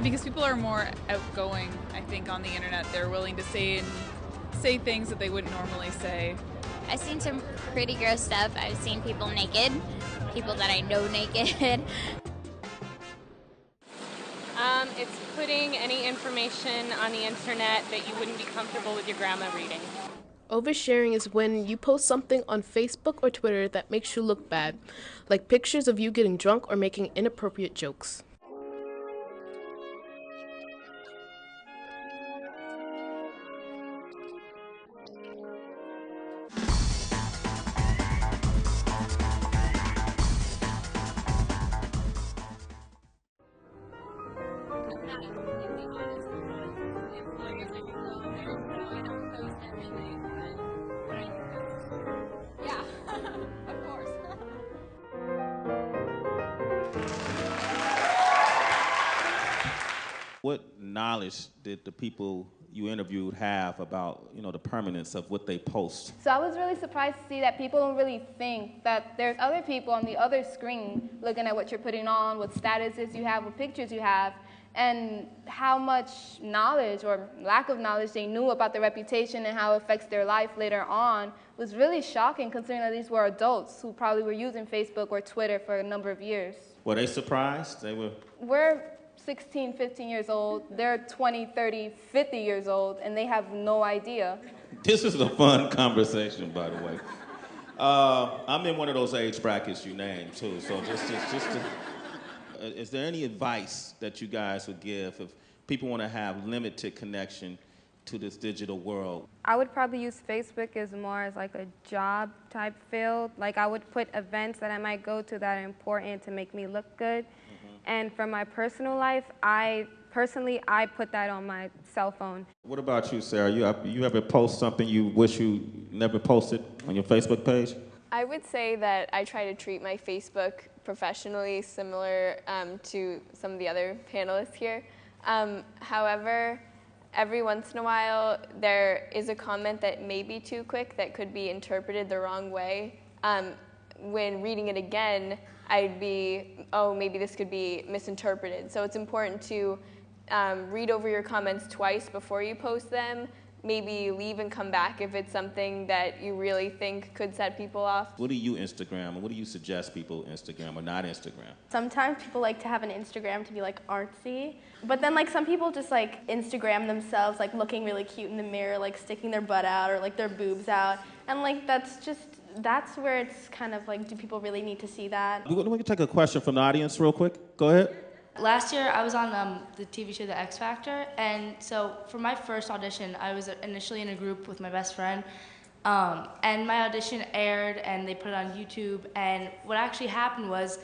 Because people are more outgoing, I think, on the internet. They're willing to say things that they wouldn't normally say. I've seen some pretty gross stuff. I've seen people naked, people that I know naked. It's putting any information on the internet that you wouldn't be comfortable with your grandma reading. Oversharing is when you post something on Facebook or Twitter that makes you look bad, like pictures of you getting drunk or making inappropriate jokes. What knowledge did the people you interviewed have about, the permanence of what they post? So I was really surprised to see that people don't really think that there's other people on the other screen looking at what you're putting on, what statuses you have, what pictures you have, and how much knowledge or lack of knowledge they knew about their reputation and how it affects their life later on was really shocking, considering that these were adults who probably were using Facebook or Twitter for a number of years. Were they surprised? We're 16, 15 years old, they're 20, 30, 50 years old, and they have no idea. This is a fun conversation, by the way. I'm in one of those age brackets you named, too, so is there any advice that you guys would give if people want to have limited connection to this digital world? I would probably use Facebook as more as like a job type field. Like I would put events that I might go to that are important to make me look good. And for my personal life, I put that on my cell phone. What about you, Sarah? You ever post something you wish you never posted on your Facebook page? I would say that I try to treat my Facebook professionally, similar to some of the other panelists here. However, every once in a while, there is a comment that may be too quick that could be interpreted the wrong way. When reading it again, I'd be, oh, maybe this could be misinterpreted. So it's important to read over your comments twice before you post them. Maybe leave and come back if it's something that you really think could set people off. What do you Instagram, and what do you suggest people Instagram or not Instagram? Sometimes people like to have an Instagram to be like artsy, but then like some people just like Instagram themselves like looking really cute in the mirror, like sticking their butt out or like their boobs out, and like that's where it's kind of like, do people really need to see that? We can take a question from the audience real quick. Go ahead. Last year, I was on the TV show The X Factor, and so for my first audition, I was initially in a group with my best friend, and my audition aired, and they put it on YouTube, and what actually happened was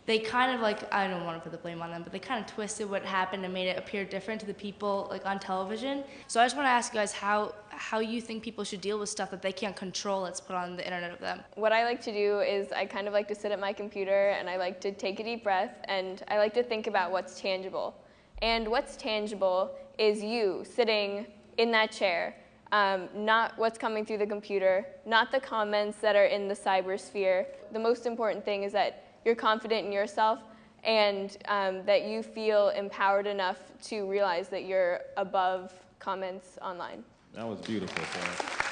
they kind of like, I don't want to put the blame on them, but they kind of twisted what happened and made it appear different to the people like on television. So I just want to ask you guys how you think people should deal with stuff that they can't control that's put on the internet of them. What I like to do is I kind of like to sit at my computer and I like to take a deep breath and I like to think about what's tangible. And what's tangible is you sitting in that chair, not what's coming through the computer, not the comments that are in the cybersphere. The most important thing is that you're confident in yourself and that you feel empowered enough to realize that you're above comments online. That was beautiful, Sarah.